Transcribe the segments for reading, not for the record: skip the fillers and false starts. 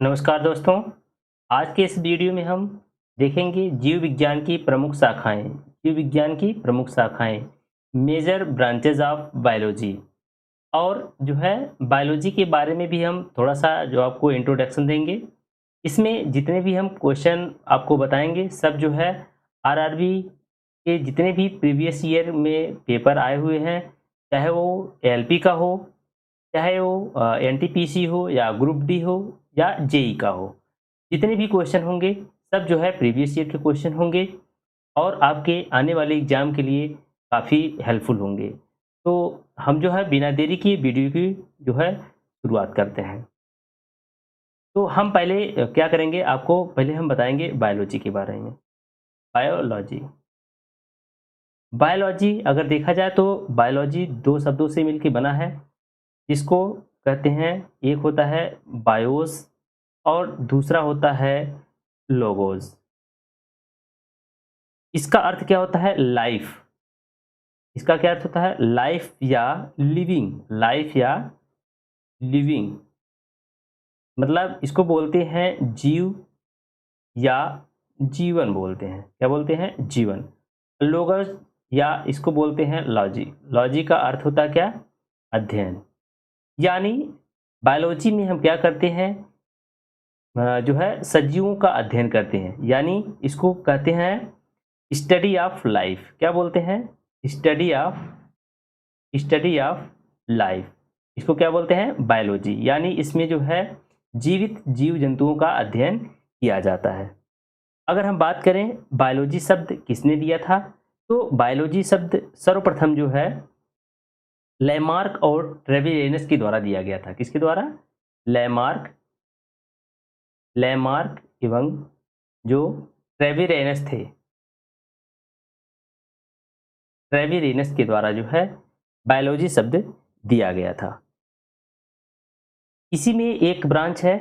नमस्कार दोस्तों। आज के इस वीडियो में हम देखेंगे जीव विज्ञान की प्रमुख शाखाएं। जीव विज्ञान की प्रमुख शाखाएं, मेजर ब्रांचेज ऑफ बायोलॉजी। और जो है बायोलॉजी के बारे में भी हम थोड़ा सा जो आपको इंट्रोडक्शन देंगे। इसमें जितने भी हम क्वेश्चन आपको बताएंगे सब जो है आरआरबी के जितने भी प्रीवियस ईयर में पेपर आए हुए हैं, चाहे वो एलपी का हो, चाहे वो एनटीपीसी हो या ग्रुप डी हो या जेई का हो। जितने भी क्वेश्चन होंगे सब जो है प्रीवियस ईयर के क्वेश्चन होंगे और आपके आने वाले एग्जाम के लिए काफ़ी हेल्पफुल होंगे। तो हम जो है बिना देरी की वीडियो की जो है शुरुआत करते हैं। तो हम पहले क्या करेंगे, आपको पहले हम बताएंगे बायोलॉजी के बारे में। बायोलॉजी बायोलॉजी अगर देखा जाए तो बायोलॉजी दो शब्दों से मिलकर बना है, जिसको कहते हैं, एक होता है बायोस और दूसरा होता है लोगोस। इसका अर्थ क्या होता है? लाइफ। इसका क्या अर्थ होता है? लाइफ या लिविंग। लाइफ या लिविंग मतलब इसको बोलते हैं जीव या जीवन बोलते हैं। क्या बोलते हैं? जीवन। लोगस या इसको बोलते हैं लॉजी। लॉजी का अर्थ होता है क्या? अध्ययन। यानी बायोलॉजी में हम क्या करते हैं, जो है सजीवों का अध्ययन करते हैं। यानी इसको कहते हैं स्टडी ऑफ लाइफ। क्या बोलते हैं? Study of life. इसको क्या बोलते हैं? बायोलॉजी। यानी इसमें जो है जीवित जीव जंतुओं का अध्ययन किया जाता है। अगर हम बात करें बायोलॉजी शब्द किसने दिया था, तो बायोलॉजी शब्द सर्वप्रथम जो है लैमार्क और ट्रेविरेनस के द्वारा दिया गया था। किसके द्वारा? लैमार्क लैमार्क एवं जो ट्रेविरेनस थे, ट्रेविरेनस के द्वारा जो है बायोलॉजी शब्द दिया गया था। इसी में एक ब्रांच है,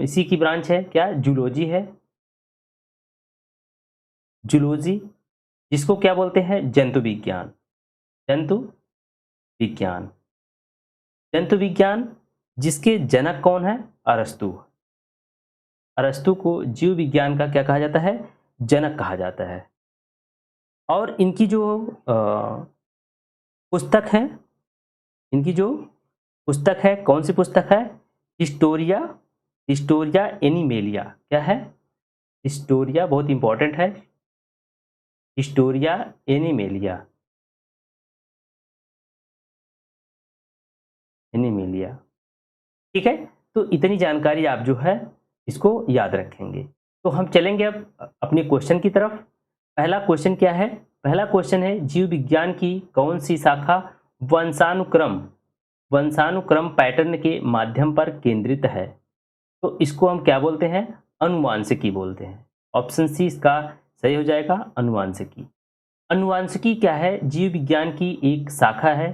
इसी की ब्रांच है क्या? जूलॉजी है। जूलॉजी जिसको क्या बोलते हैं? जंतु विज्ञान। जंतु विज्ञान। जंतु विज्ञान जिसके जनक कौन है? अरस्तु। अरस्तु को जीव विज्ञान का क्या कहा जाता है? जनक कहा जाता है। और इनकी जो पुस्तक है, इनकी जो पुस्तक है, कौन सी पुस्तक है? Historia Historia animalia. क्या है? हिस्टोरिया, बहुत इंपॉर्टेंट है। Historia animalia. एनिमेलिया, ठीक है। तो इतनी जानकारी आप जो है इसको याद रखेंगे। तो हम चलेंगे अब अपने क्वेश्चन की तरफ। पहला क्वेश्चन क्या है? पहला क्वेश्चन है जीव विज्ञान की कौन सी शाखा वंशानुक्रम वंशानुक्रम पैटर्न के माध्यम पर केंद्रित है? तो इसको हम क्या बोलते हैं? अनुवांशिकी बोलते हैं। ऑप्शन सी इसका सही हो जाएगा, अनुवांशिकी। अनुवांशिकी क्या है? जीव विज्ञान की एक शाखा है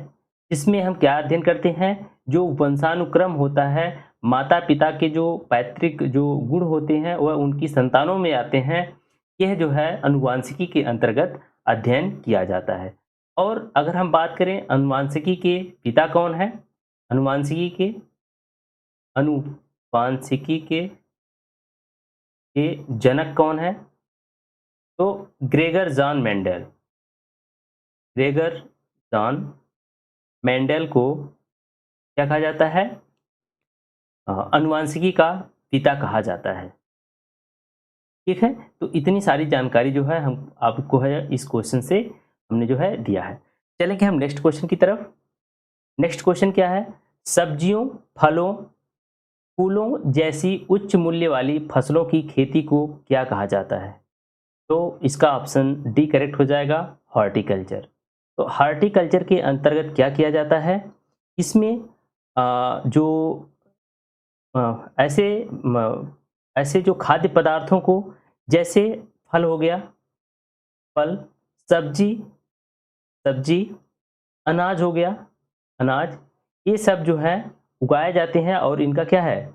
जिसमें हम क्या अध्ययन करते हैं? जो वंशानुक्रम होता है, माता पिता के जो पैतृक जो गुण होते हैं वह उनकी संतानों में आते हैं। यह जो है अनुवांशिकी के अंतर्गत अध्ययन किया जाता है। और अगर हम बात करें अनुवांशिकी के पिता कौन है, अनुवांशिकी के जनक कौन है? तो Gregor John Mendel. Gregor John Mendel को क्या कहा जाता है? अनुवांशिकी का पिता कहा जाता है। ठीक है, तो इतनी सारी जानकारी जो है हम आपको है इस क्वेश्चन से हमने जो है दिया है। चलेंगे हम नेक्स्ट क्वेश्चन की तरफ। नेक्स्ट क्वेश्चन क्या है? सब्जियों, फलों, फूलों जैसी उच्च मूल्य वाली फसलों की खेती को क्या कहा जाता है? तो इसका ऑप्शन डी करेक्ट हो जाएगा, हॉर्टिकल्चर। तो हॉर्टिकल्चर के अंतर्गत क्या किया जाता है? इसमें जो ऐसे ऐसे जो खाद्य पदार्थों को, जैसे फल हो गया, फल, सब्जी, सब्जी, अनाज हो गया, अनाज, ये सब जो है उगाए जाते हैं और इनका क्या है?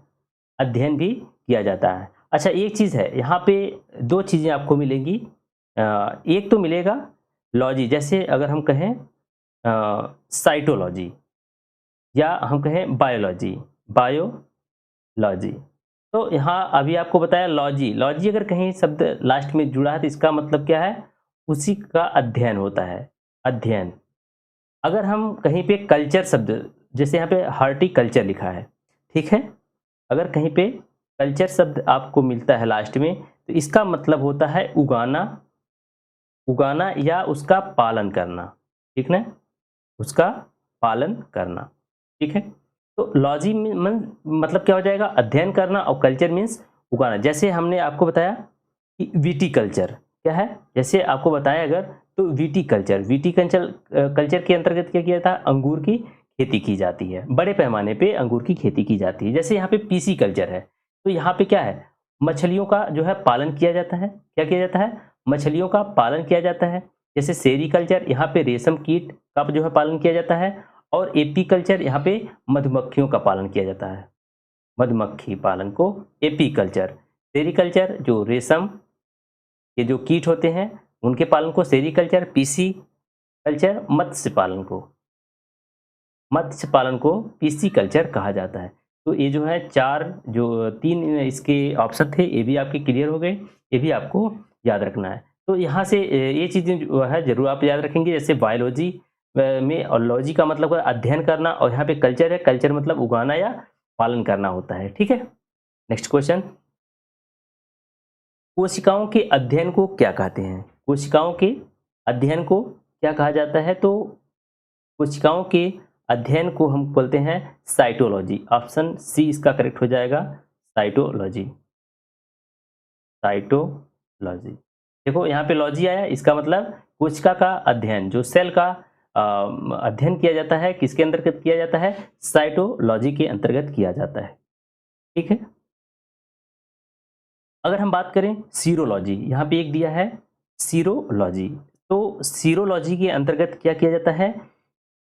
अध्ययन भी किया जाता है। अच्छा, एक चीज़ है यहाँ पे, दो चीज़ें आपको मिलेंगी। एक तो मिलेगा लॉजी, जैसे अगर हम कहें साइटोलॉजी, या हम कहें बायोलॉजी, बायोलॉजी लॉजी। तो यहाँ अभी आपको बताया लॉजी, लॉजी अगर कहीं शब्द लास्ट में जुड़ा है तो इसका मतलब क्या है? उसी का अध्ययन होता है, अध्ययन। अगर हम कहीं पे कल्चर शब्द, जैसे यहाँ पे हॉर्टिकल्चर लिखा है, ठीक है? अगर कहीं पे कल्चर शब्द आपको मिलता है लास्ट में, तो इसका मतलब होता है उगाना, उगाना या उसका पालन करना, ठीक ना? उसका पालन करना, ठीक है? तो लॉजी में मतलब क्या हो जाएगा? अध्ययन करना, और कल्चर मीन्स उगाना। जैसे हमने आपको बताया कि विटीकल्चर क्या है? जैसे आपको बताया अगर, तो विटीकल्चर, विटीकल्चर कल्चर के अंतर्गत क्या किया था? अंगूर की खेती की जाती है, बड़े पैमाने पे अंगूर की खेती की जाती है। जैसे यहाँ पे पीसी कल्चर है, तो यहाँ पे क्या है? मछलियों का जो है पालन किया जाता है। क्या किया जाता है? मछलियों का पालन किया जाता है। जैसे सेरीकल्चर, यहाँ पे रेशम कीट का जो है पालन किया जाता है। और एपीकल्चर, यहाँ पे मधुमक्खियों का पालन किया जाता है, मधुमक्खी पालन को एपीकल्चर। सेरीकल्चर जो रेशम के जो कीट होते हैं उनके पालन को सेरीकल्चर। पीसी कल्चर मत्स्य पालन को, मत्स्य पालन को पीसी कल्चर कहा जाता है। तो ये जो है चार, जो तीन इसके ऑप्शन थे, ये भी आपके क्लियर हो गए, ये भी आपको याद रखना है। तो यहाँ से ये चीज़ें जो है जरूर आप याद रखेंगे। जैसे बायोलॉजी में, और लॉजी का मतलब है अध्ययन करना, और यहाँ पे कल्चर है, कल्चर मतलब उगाना या पालन करना होता है, ठीक है? नेक्स्ट क्वेश्चन, कोशिकाओं के अध्ययन को क्या कहते हैं? कोशिकाओं के अध्ययन को क्या कहा जाता है? तो कोशिकाओं के अध्ययन को हम बोलते हैं साइटोलॉजी। ऑप्शन सी इसका करेक्ट हो जाएगा, साइटोलॉजी, साइटोलॉजी। देखो यहाँ पे लॉजी आया, इसका मतलब कोशिका का अध्ययन, जो सेल का अध्ययन किया जाता है, किसके अंतर्गत किया जाता है? साइटोलॉजी के अंतर्गत किया जाता है, ठीक है? अगर हम बात करें सीरोलॉजी, यहाँ पे एक दिया है सीरोलॉजी। तो सीरोलॉजी के अंतर्गत क्या किया जाता है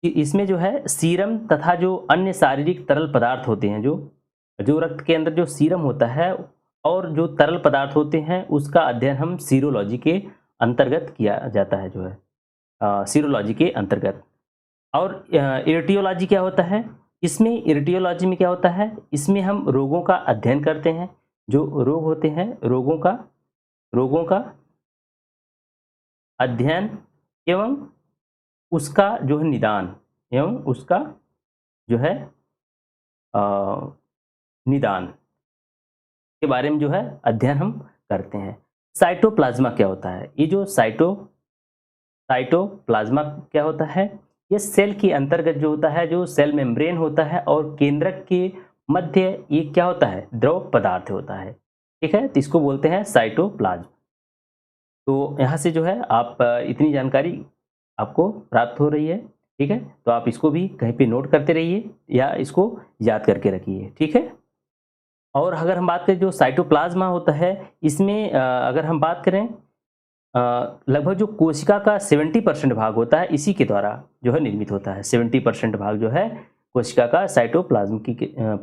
कि इसमें जो है सीरम तथा जो अन्य शारीरिक तरल पदार्थ होते हैं, जो जो रक्त के अंदर जो सीरम होता है और जो तरल पदार्थ होते हैं, उसका अध्ययन हम सीरोलॉजी के अंतर्गत किया जाता है, जो है सीरोलॉजी के अंतर्गत। और इरिटियोलॉजी क्या होता है? इसमें इरिटियोलॉजी में क्या होता है? इसमें हम रोगों का अध्ययन करते हैं, जो रोग होते हैं, रोगों का अध्ययन एवं उसका जो है निदान, एवं उसका जो है अ, निदान के बारे में जो है अध्ययन हम करते हैं। साइटोप्लाज्मा क्या होता है? ये जो साइटोप्लाज्मा क्या होता है? ये सेल के अंतर्गत जो होता है, जो सेल मेम्ब्रेन होता है, और केंद्रक के मध्य ये क्या होता है? द्रव पदार्थ होता है, ठीक है? तो इसको बोलते हैं साइटोप्लाज्म। तो यहाँ से जो है आप इतनी जानकारी आपको प्राप्त हो रही है, ठीक है? तो आप इसको भी कहीं पे नोट करते रहिए या इसको याद करके रखिए, ठीक है? और अगर हम बात करें जो साइटोप्लाज्मा होता है, इसमें अगर हम बात करें, लगभग जो कोशिका का 70% भाग होता है इसी के द्वारा जो है निर्मित होता है। 70% भाग जो है कोशिका का साइटोप्लाज्म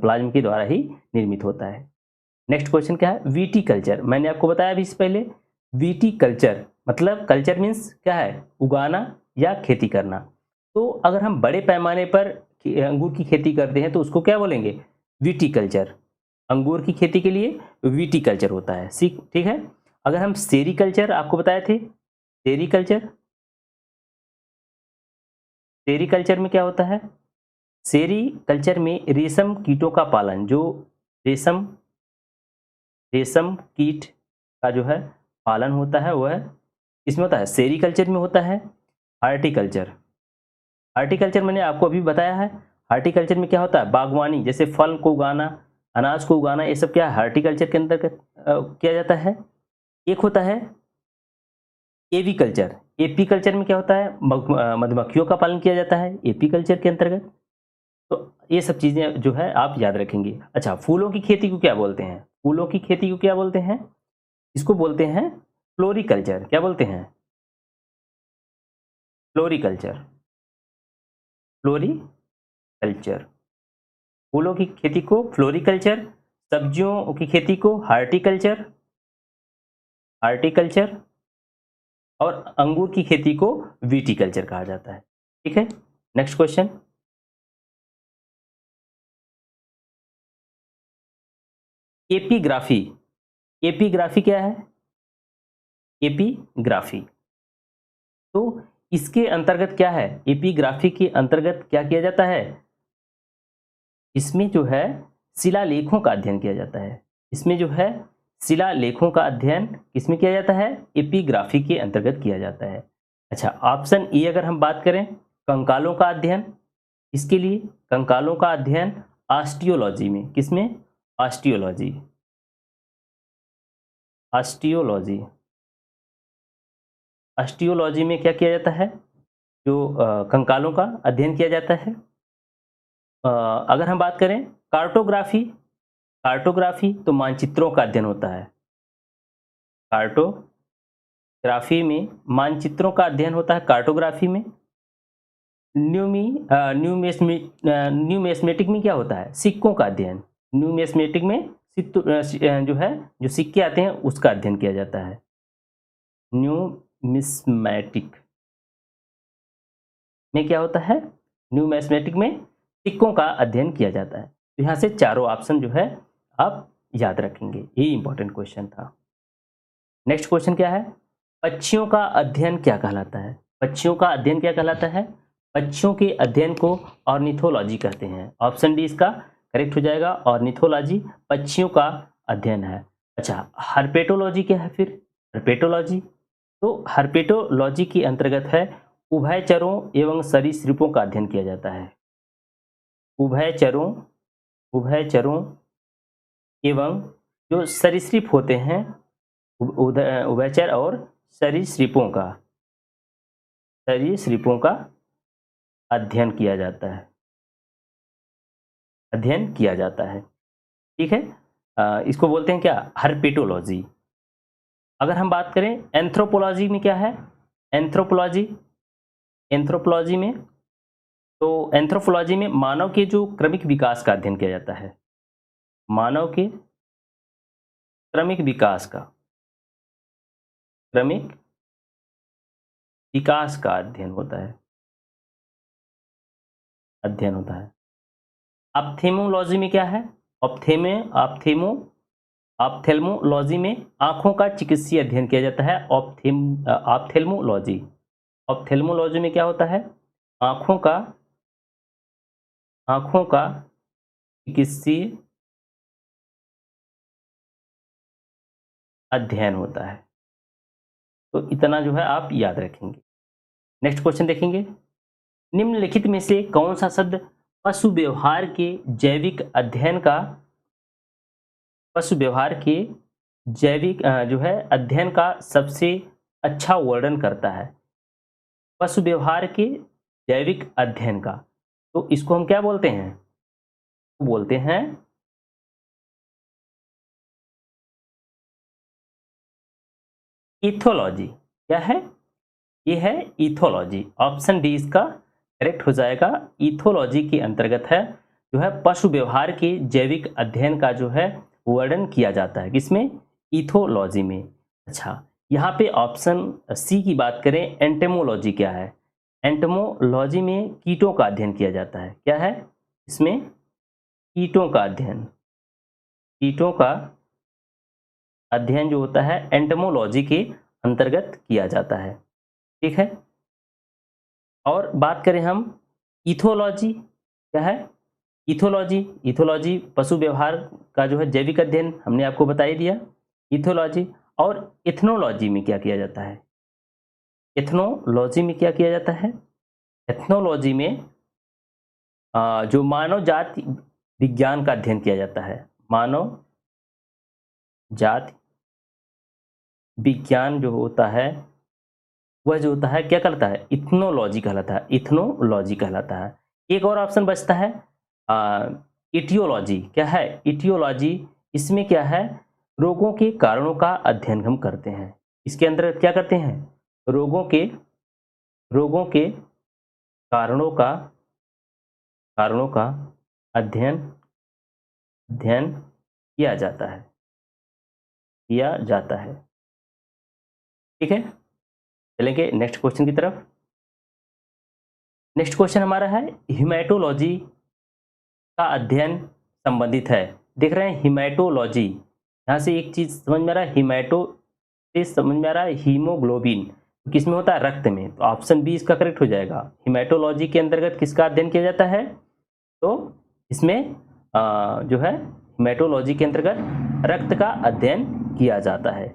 प्लाज्म के द्वारा ही निर्मित होता है। नेक्स्ट क्वेश्चन क्या है? विटीकल्चर। मैंने आपको बताया अभी इससे पहले, विटीकल्चर मतलब कल्चर मीन्स क्या है? उगाना या खेती करना। तो अगर हम बड़े पैमाने पर अंगूर की खेती करते हैं तो उसको क्या बोलेंगे? विटीकल्चर। अंगूर की खेती के लिए विटीकल्चर होता है, ठीक है? अगर हम सेरीकल्चर आपको बताए थे, सेरीकल्चर, सेरीकल्चर में क्या होता है? सेरीकल्चर में रेशम कीटों का पालन, जो रेशम रेशम कीट का जो है पालन होता है, वह इसमें होता है, सेरीकल्चर में होता है। हार्टिकल्चर, हार्टिकल्चर मैंने आपको अभी बताया है। हार्टिकल्चर में क्या होता है? बागवानी, जैसे फल को उगाना, अनाज को उगाना, ये सब क्या है? हार्टिकल्चर के अंतर्गत किया जाता है। एक होता है एवीकल्चर। एपीकल्चर में क्या होता है? मधुमक्खियों का पालन किया जाता है एपीकल्चर के अंतर्गत। तो ये सब चीजें जो है आप याद रखेंगे। अच्छा, फूलों की खेती को क्या बोलते हैं? फूलों की खेती को क्या बोलते हैं? इसको बोलते हैं फ्लोरिकल्चर। क्या बोलते हैं? Floriculture, floriculture. फूलों की खेती को फ्लोरिकल्चर, सब्जियों की खेती को हार्टिकल्चर, हार्टिकल्चर, और अंगूर की खेती को विटीकल्चर कहा जाता है, ठीक है? Next question, epigraphy. एपिग्राफी क्या है? एपिग्राफी। तो इसके अंतर्गत क्या है? एपिग्राफी के अंतर्गत क्या किया जाता है? इसमें जो है शिलालेखों का अध्ययन किया जाता है। इसमें जो है शिलालेखों का अध्ययन किसमें किया जाता है? एपिग्राफी के अंतर्गत किया जाता है। अच्छा, ऑप्शन ए अगर हम बात करें, कंकालों का अध्ययन, इसके लिए कंकालों का अध्ययन ऑस्टियोलॉजी में, किसमें? ऑस्टियोलॉजी। ऑस्टियोलॉजी। ऑस्टियोलॉजी में क्या किया जाता है? जो कंकालों का अध्ययन किया जाता है। अगर हम बात करें कार्टोग्राफी, कार्टोग्राफी तो मानचित्रों का अध्ययन होता है। कार्टोग्राफी में मानचित्रों का अध्ययन होता है कार्टोग्राफी में। न्यूमेस्मेटिक में क्या होता है? सिक्कों का अध्ययन। न्यूमेस्मेटिक में जो है जो सिक्के आते हैं उसका अध्ययन किया जाता है। न्यूमिस्मेटिक में क्या होता है? न्यूमेस्मेटिक में सिक्कों का अध्ययन किया जाता है। तो यहाँ से चारों ऑप्शन जो है आप याद रखेंगे, ये इंपॉर्टेंट क्वेश्चन था। नेक्स्ट क्वेश्चन क्या है? पक्षियों का अध्ययन क्या कहलाता है? पक्षियों का अध्ययन क्या कहलाता है? पक्षियों के अध्ययन को ऑर्निथोलॉजी कहते हैं। ऑप्शन डी इसका करेक्ट हो जाएगा। ऑर्निथोलॉजी पक्षियों का अध्ययन है। अच्छा, हर्पेटोलॉजी क्या है फिर? हर्पेटोलॉजी तो हर्पेटोलॉजी के अंतर्गत है उभयचरों एवं सरीसृपों का अध्ययन किया जाता है। उभयचरों एवं जो सरीसृप होते हैं, उभयचर और सरीसृपों का अध्ययन किया जाता है। अध्ययन किया जाता है, ठीक है। इसको बोलते हैं क्या? हर्पेटोलॉजी। अगर हम बात करें एंथ्रोपोलॉजी में क्या है? एंथ्रोपोलॉजी में तो एंथ्रोपोलॉजी में मानव के जो क्रमिक विकास का अध्ययन किया जाता है। मानव के क्रमिक विकास का अध्ययन होता है। ऑप्थेमोलॉजी में क्या है? ऑप्थेल्मोलॉजी में आंखों का चिकित्सीय अध्ययन किया जाता है। ऑप्थेल्मोलॉजी में क्या होता है? आंखों का चिकित्सीय अध्ययन होता है। तो इतना जो है आप याद रखेंगे। नेक्स्ट क्वेश्चन देखेंगे। निम्नलिखित में से कौन सा शब्द पशु व्यवहार के जैविक जो है अध्ययन का सबसे अच्छा वर्णन करता है? पशु व्यवहार के जैविक अध्ययन का, तो इसको हम क्या बोलते हैं? बोलते हैं इथोलॉजी। क्या है? ये है इथोलॉजी। ऑप्शन डी इसका करेक्ट हो जाएगा। इथोलॉजी के अंतर्गत है जो है पशु व्यवहार के जैविक अध्ययन का जो है वर्णन किया जाता है। किसमें? इथोलॉजी में। अच्छा, यहाँ पे ऑप्शन सी की बात करें, एंटेमोलॉजी क्या है? एंटेमोलॉजी में कीटों का अध्ययन किया जाता है। क्या है इसमें? कीटों का अध्ययन जो होता है एंटेमोलॉजी के अंतर्गत किया जाता है, ठीक है। और बात करें हम इथोलॉजी, क्या है? इथोलॉजी पशु व्यवहार का जो है जैविक अध्ययन, हमने आपको बता ही दिया इथोलॉजी। और एथनोलॉजी में क्या किया जाता है? एथनोलॉजी में क्या किया जाता है? एथनोलॉजी में जो मानव जाति विज्ञान का अध्ययन किया जाता है। मानव जाति विज्ञान जो होता है वह जो होता है क्या कहलाता है? इथनोलॉजी कहलाता है। एक और ऑप्शन बचता है इटियोलॉजी। क्या है? इटियोलॉजी। इसमें क्या है? रोगों के कारणों का अध्ययन हम करते हैं। इसके अंदर क्या करते हैं? रोगों के कारणों का अध्ययन किया जाता है, ठीक है। चलेंगे नेक्स्ट क्वेश्चन की तरफ। नेक्स्ट क्वेश्चन हमारा है हेमेटोलॉजी का अध्ययन संबंधित है देख रहे हैं हिमेटोलॉजी, यहाँ से एक चीज़ समझ में आ रहा है, हिमेटो से समझ में आ रहा है हीमोग्लोबिन किस में होता है, रक्त में, तो ऑप्शन बी इसका करेक्ट हो जाएगा। हिमेटोलॉजी के अंतर्गत किसका अध्ययन किया जाता है, तो इसमें जो है हिमेटोलॉजी के अंतर्गत रक्त का अध्ययन किया जाता है।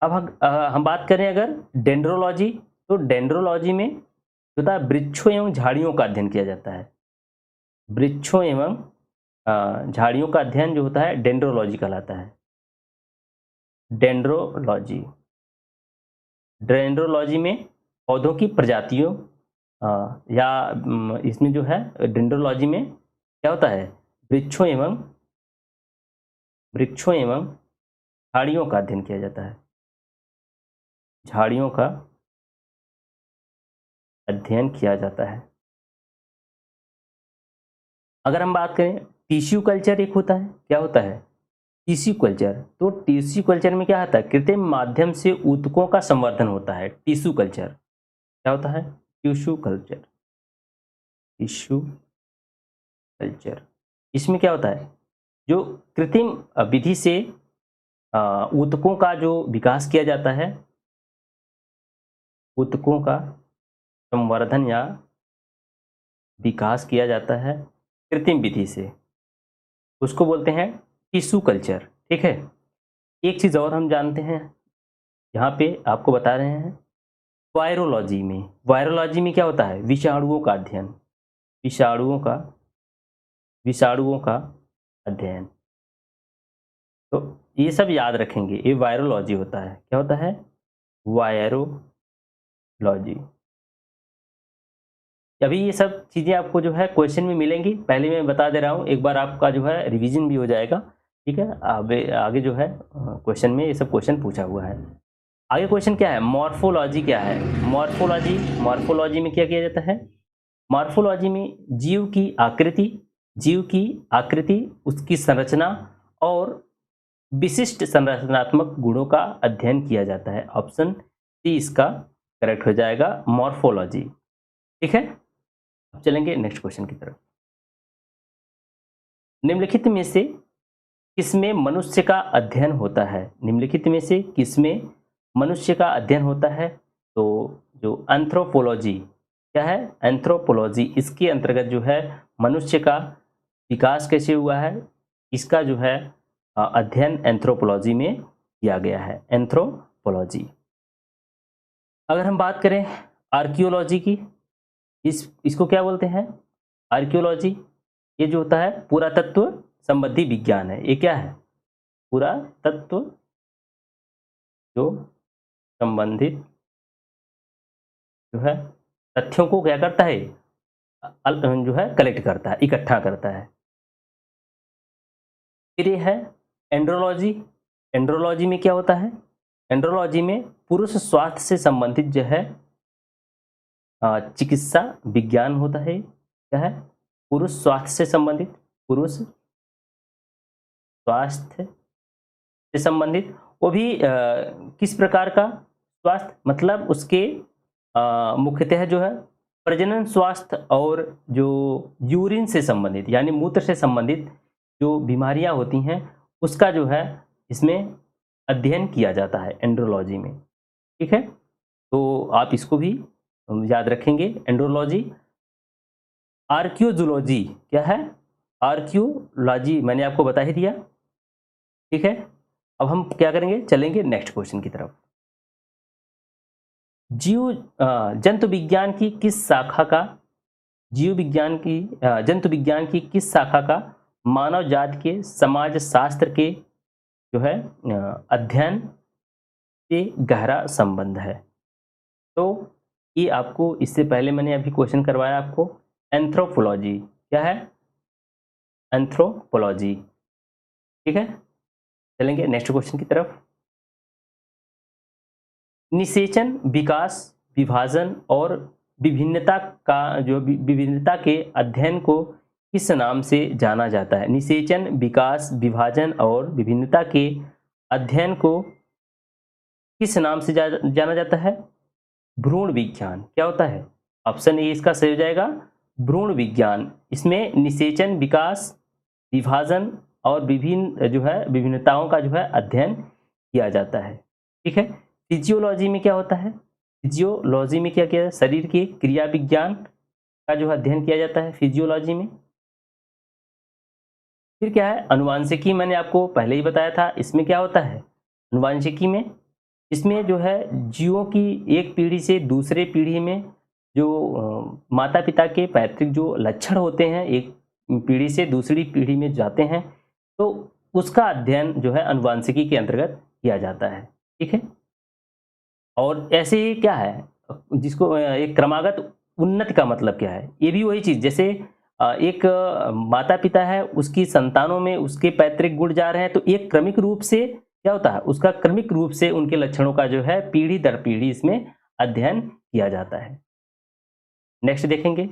अब हम बात करें अगर डेंड्रोलॉजी, तो डेंड्रोलॉजी में होता है वृक्षों एवं झाड़ियों का अध्ययन किया जाता है। वृक्षों एवं झाड़ियों का अध्ययन जो होता है डेंड्रोलॉजी कहलाता है। डेंड्रोलॉजी, डेंड्रोलॉजी में पौधों की प्रजातियों या इसमें जो है डेंड्रोलॉजी में क्या होता है, वृक्षों एवं झाड़ियों का अध्ययन किया जाता है। झाड़ियों का अध्ययन किया जाता है। अगर हम बात करें टिश्यू कल्चर, एक होता है, क्या होता है, टिश्यू कल्चर। तो टिश्यू कल्चर में क्या होता है, कृत्रिम माध्यम से ऊतकों का संवर्धन होता है। टिश्यू कल्चर क्या होता है, टिश्यू कल्चर, टिश्यू कल्चर। इसमें क्या होता है, जो कृत्रिम विधि से ऊतकों का जो विकास किया जाता है, ऊतकों का संवर्धन या विकास किया जाता है कृत्रिम विधि से, उसको बोलते हैं टिश्यू कल्चर। ठीक है, एक चीज़ और हम जानते हैं, यहाँ पे आपको बता रहे हैं, वायरोलॉजी में, वायरोलॉजी में क्या होता है, विषाणुओं का अध्ययन, विषाणुओं का अध्ययन। तो ये सब याद रखेंगे, ये वायरोलॉजी होता है। क्या होता है, वायरोलॉजी। अभी ये सब चीज़ें आपको जो है क्वेश्चन में मिलेंगी, पहले मैं बता दे रहा हूँ, एक बार आपका जो है रिवीजन भी हो जाएगा। ठीक है, आगे जो है क्वेश्चन में ये सब क्वेश्चन पूछा हुआ है। आगे क्वेश्चन क्या है, मॉर्फोलॉजी क्या है, मॉर्फोलॉजी में क्या किया जाता है, मॉर्फोलॉजी में जीव की आकृति, उसकी संरचना और विशिष्ट संरचनात्मक गुणों का अध्ययन किया जाता है। ऑप्शन सी इसका करेक्ट हो जाएगा, मॉर्फोलॉजी। ठीक है, अब चलेंगे नेक्स्ट क्वेश्चन की तरफ। निम्नलिखित में से किसमें मनुष्य का अध्ययन होता है, निम्नलिखित में से किसमें मनुष्य का अध्ययन होता है, तो जो एंथ्रोपोलॉजी, क्या है, एंथ्रोपोलॉजी, इसके अंतर्गत जो है मनुष्य का विकास कैसे हुआ है, इसका जो है अध्ययन एंथ्रोपोलॉजी में किया गया है, एंथ्रोपोलॉजी। अगर हम बात करें आर्कियोलॉजी की, इसको क्या बोलते हैं, आर्कियोलॉजी, ये जो होता है पुरातत्व संबंधी विज्ञान है। ये क्या है, पुरातत्व जो संबंधित जो है तथ्यों को क्या करता है, जो है कलेक्ट करता है, इकट्ठा करता है। फिर ये है एंड्रोलॉजी। एंड्रोलॉजी में क्या होता है, एंड्रोलॉजी में पुरुष स्वास्थ्य से संबंधित जो है चिकित्सा विज्ञान होता है। क्या है, पुरुष स्वास्थ्य से संबंधित, पुरुष स्वास्थ्य से संबंधित, वो भी किस प्रकार का स्वास्थ्य, मतलब उसके मुख्यतः जो है प्रजनन स्वास्थ्य और जो यूरिन से संबंधित यानी मूत्र से संबंधित जो बीमारियां होती हैं उसका जो है इसमें अध्ययन किया जाता है एंड्रोलॉजी में। ठीक है, तो आप इसको भी याद रखेंगे, एंड्रोलॉजी। आर्कियोलॉजी क्या है, आर्कियोलॉजी मैंने आपको बता ही दिया। ठीक है, अब हम क्या करेंगे, चलेंगे नेक्स्ट क्वेश्चन की तरफ। जंतु विज्ञान की किस शाखा का, जंतु विज्ञान की किस शाखा का मानव जाति के समाज शास्त्र के जो है अध्ययन से गहरा संबंध है। तो ये आपको इससे पहले मैंने अभी क्वेश्चन करवाया आपको, एंथ्रोपोलॉजी। क्या है, एंथ्रोपोलॉजी। ठीक है, चलेंगे नेक्स्ट क्वेश्चन की तरफ। निषेचन, विकास, विभाजन और विभिन्नता का जो विभिन्नता के अध्ययन को किस नाम से जाना जाता है, निषेचन, विकास, विभाजन और विभिन्नता के अध्ययन को किस नाम से जाना जाता है, भ्रूण विज्ञान। क्या होता है, ऑप्शन ए इसका सही हो जाएगा, भ्रूण विज्ञान। इसमें निषेचन, विकास, विभाजन और विभिन्न जो है विभिन्नताओं का जो है अध्ययन किया जाता है। ठीक है। फिजियोलॉजी में क्या होता है? फिजियोलॉजी में क्या किया जाता है? शरीर के क्रिया विज्ञान का जो अध्ययन किया जाता है फिजियोलॉजी में। फिर क्या है? अनुवांशिकी, मैंने आपको पहले ही बताया था, इसमें क्या होता है अनुवांशिकी में? इसमें जो है जीवों की एक पीढ़ी से दूसरे पीढ़ी में जो माता पिता के पैतृक जो लक्षण होते हैं एक पीढ़ी से दूसरी पीढ़ी में जाते हैं, तो उसका अध्ययन जो है अनुवांशिकी के अंतर्गत किया जाता है। ठीक है। और ऐसे ही क्या है जिसको एक क्रमागत उन्नति का मतलब क्या है? ये भी वही चीज़, जैसे एक माता पिता है, उसकी संतानों में उसके पैतृक गुण जा रहे हैं, तो एक क्रमिक रूप से क्या होता है, उसका क्रमिक रूप से उनके लक्षणों का जो है पीढ़ी दर पीढ़ी इसमें अध्ययन किया जाता है। नेक्स्ट देखेंगे।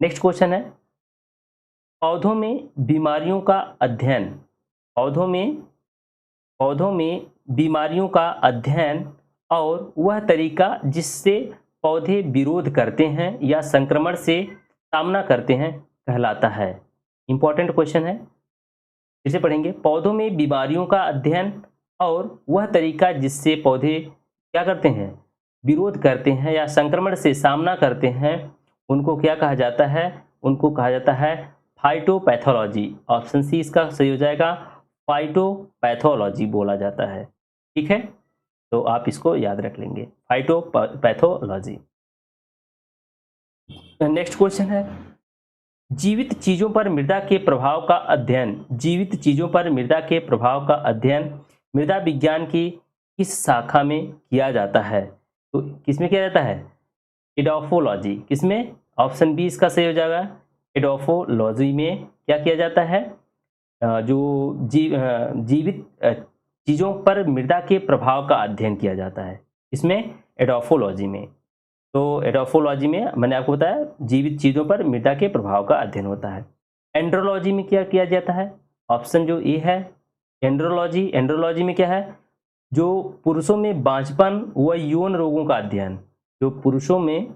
नेक्स्ट क्वेश्चन है, पौधों में बीमारियों का अध्ययन। पौधों में बीमारियों का अध्ययन और वह तरीका जिससे पौधे विरोध करते हैं या संक्रमण से सामना करते हैं कहलाता है। इंपॉर्टेंट क्वेश्चन है, इसे पढ़ेंगे। पौधों में बीमारियों का अध्ययन और वह तरीका जिससे पौधे क्या करते हैं, विरोध करते हैं या संक्रमण से सामना करते हैं, उनको क्या कहा जाता है? उनको कहा जाता है फाइटोपैथोलॉजी। ऑप्शन सी इसका सही हो जाएगा, फाइटोपैथोलॉजी बोला जाता है। ठीक है, तो आप इसको याद रख लेंगे, फाइटोपैथोलॉजी। नेक्स्ट क्वेश्चन है, जीवित चीजों पर मृदा के प्रभाव का अध्ययन। जीवित चीजों पर मृदा के प्रभाव का अध्ययन मृदा विज्ञान की किस शाखा में किया जाता है? तो किसमें किया जाता है? एडोफोलॉजी। किसमें? ऑप्शन बी इसका सही हो जाएगा, एडोफोलॉजी में क्या किया जाता है? जो जीवित चीजों पर मृदा के प्रभाव का अध्ययन किया जाता है, इसमें एडोफोलॉजी में। तो एडोफोलॉजी में मैंने आपको बताया जीवित चीजों पर मृदा के प्रभाव का अध्ययन होता है। एंड्रोलॉजी में क्या किया जाता है? ऑप्शन जो ए है एंड्रोलॉजी। एंड्रोलॉजी में क्या है? जो पुरुषों में बांझपन व यौन रोगों का अध्ययन। जो पुरुषों में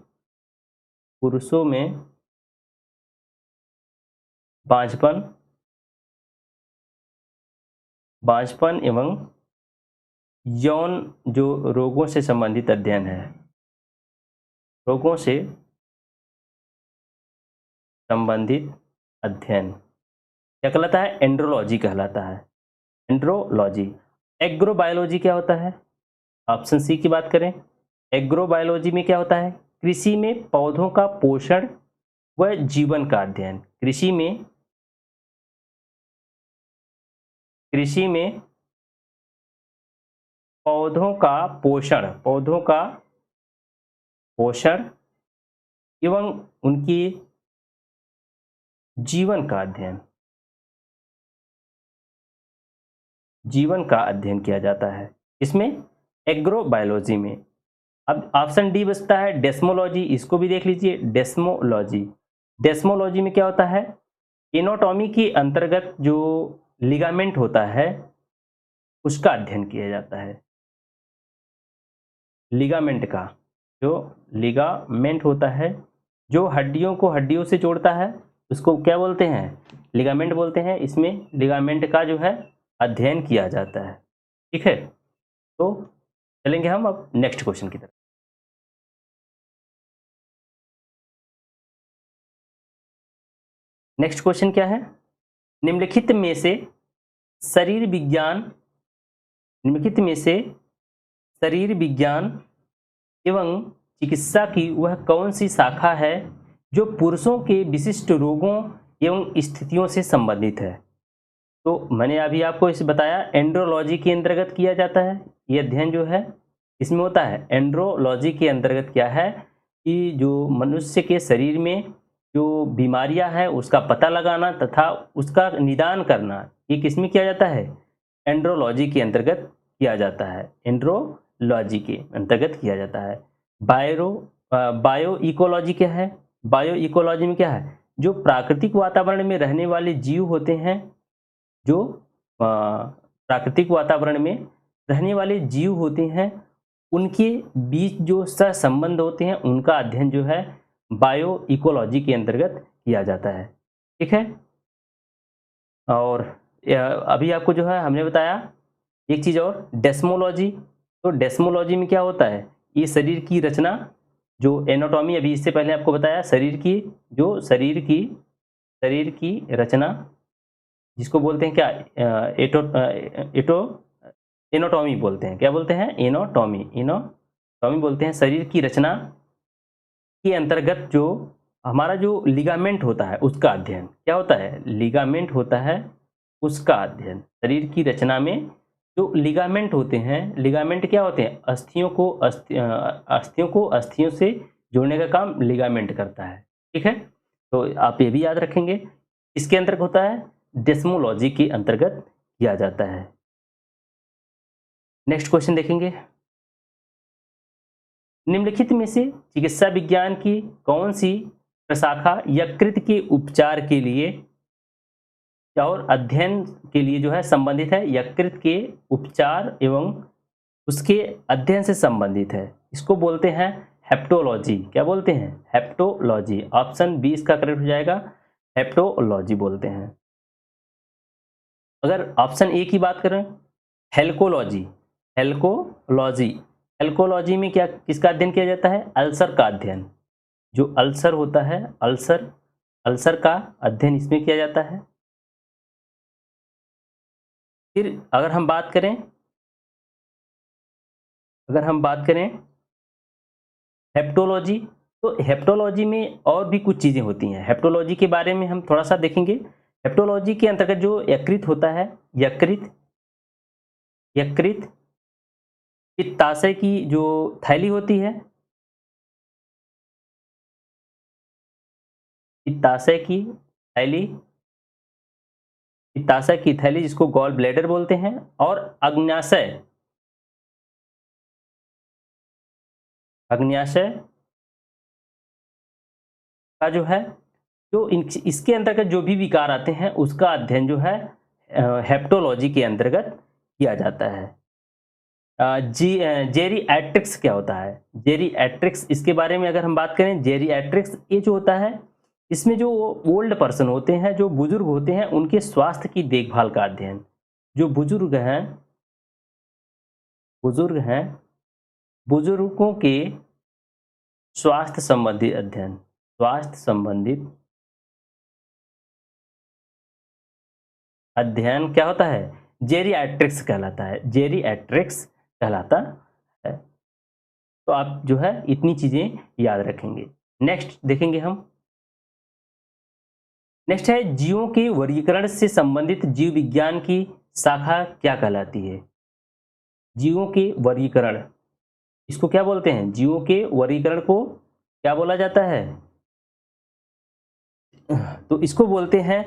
बांझपन एवं यौन जो रोगों से संबंधित अध्ययन है, रोगों से संबंधित अध्ययन क्या कहलाता है? एंड्रोलॉजी कहलाता है, एंड्रोलॉजी। एग्रोबायोलॉजी क्या होता है? ऑप्शन सी की बात करें, एग्रोबायोलॉजी में क्या होता है? कृषि में पौधों का पोषण व जीवन का अध्ययन। कृषि में पौधों का पोषण एवं उनकी जीवन का अध्ययन किया जाता है, इसमें एग्रोबायोलॉजी में। अब ऑप्शन डी बचता है डेस्मोलॉजी। इसको भी देख लीजिए, डेस्मोलॉजी में क्या होता है? एनाटॉमी के अंतर्गत जो लिगामेंट होता है उसका अध्ययन किया जाता है। लिगामेंट का जो लिगामेंट होता है, जो हड्डियों को हड्डियों से जोड़ता है, उसको क्या बोलते हैं? लिगामेंट बोलते हैं। इसमें लिगामेंट का जो है अध्ययन किया जाता है। ठीक है, तो चलेंगे हम अब नेक्स्ट क्वेश्चन की तरफ। नेक्स्ट क्वेश्चन क्या है? निम्नलिखित में से शरीर विज्ञान एवं चिकित्सा की वह कौन सी शाखा है जो पुरुषों के विशिष्ट रोगों एवं स्थितियों से संबंधित है? तो मैंने अभी आपको इसे बताया, एंड्रोलॉजी के अंतर्गत किया जाता है ये अध्ययन जो है, इसमें होता है एंड्रोलॉजी के अंतर्गत क्या है कि जो मनुष्य के शरीर में जो बीमारियां हैं उसका पता लगाना तथा उसका निदान करना, ये किसमें किया जाता है? एंड्रोलॉजी के अंतर्गत किया जाता है, एंड्रोलॉजी के अंतर्गत किया जाता है। बायो इकोलॉजी क्या है? बायो इकोलॉजी में क्या है? जो प्राकृतिक वातावरण में रहने वाले जीव होते हैं, जो प्राकृतिक वातावरण में रहने वाले जीव होते हैं, उनके बीच जो सहसंबंध होते हैं उनका अध्ययन जो है बायो इकोलॉजी के अंतर्गत किया जाता है। ठीक है। और अभी आपको जो है हमने बताया एक चीज़ और, डेस्मोलॉजी। तो डेस्मोलॉजी में क्या होता है, ये शरीर की रचना, जो एनाटॉमी अभी इससे पहले आपको बताया, शरीर की जो शरीर की रचना जिसको बोलते हैं क्या, एटो एनाटॉमी बोलते हैं, क्या बोलते हैं, एनाटॉमी बोलते हैं। शरीर की रचना के अंतर्गत जो हमारा जो लिगामेंट होता है उसका अध्ययन, क्या होता है, लिगामेंट होता है उसका अध्ययन। शरीर की रचना में जो लिगामेंट होते हैं, लिगामेंट क्या होते हैं, अस्थियों को अस्थियों से जोड़ने का काम लिगामेंट करता है। ठीक है, तो आप ये भी याद रखेंगे, इसके अंतर्गत होता है, डेस्मोलॉजी के अंतर्गत किया जाता है। नेक्स्ट क्वेश्चन देखेंगे, निम्नलिखित में से चिकित्सा विज्ञान की कौन सी प्रशाखा यकृत के उपचार के लिए और अध्ययन के लिए जो है संबंधित है, यकृत के उपचार एवं उसके अध्ययन से संबंधित है। इसको बोलते हैं हेप्टोलॉजी। क्या बोलते हैं, हेप्टोलॉजी। ऑप्शन 20 का करेक्ट हो जाएगा, हेप्टोलॉजी बोलते हैं। अगर ऑप्शन ए की बात करें, हेल्कोलॉजी, हेल्कोलॉजी, हेल्कोलॉजी में क्या, किसका अध्ययन किया जाता है, अल्सर का अध्ययन। जो अल्सर होता है, अल्सर, अल्सर का अध्ययन इसमें किया जाता है। फिर अगर हम बात करें हेप्टोलॉजी, तो हेप्टोलॉजी में और भी कुछ चीज़ें होती हैं। हेप्टोलॉजी के बारे में हम थोड़ा सा देखेंगे। हेप्टोलॉजी के अंतर्गत जो यकृत होता है, यकृत, यकृत पित्ताशय की जो थैली होती है, पित्ताशय की थैली, पित्ताशय की थैली जिसको गॉल ब्लैडर बोलते हैं, और अग्न्याशय, अग्न्याशय का जो है, जो इसके अंतर्गत जो भी विकार आते हैं उसका अध्ययन जो है हेप्टोलॉजी के अंतर्गत किया जाता है। जेरिएट्रिक्स क्या होता है, जेरिएट्रिक्स, इसके बारे में अगर हम बात करें, जेरिएट्रिक्स ये जो होता है, इसमें जो ओल्ड पर्सन होते हैं, जो बुजुर्ग होते हैं, उनके स्वास्थ्य की देखभाल का अध्ययन। जो बुजुर्ग हैं, बुजुर्गों के स्वास्थ्य संबंधी अध्ययन, स्वास्थ्य संबंधित अध्ययन क्या होता है, जेरिएट्रिक्स कहलाता है, जेरिएट्रिक्स कहलाता है। तो आप जो है इतनी चीजें याद रखेंगे। नेक्स्ट देखेंगे हम, नेक्स्ट है जीवों के वर्गीकरण से संबंधित जीव विज्ञान की शाखा क्या कहलाती है। जीवों के वर्गीकरण, इसको क्या बोलते हैं, जीवों के वर्गीकरण को क्या बोला जाता है, तो इसको बोलते हैं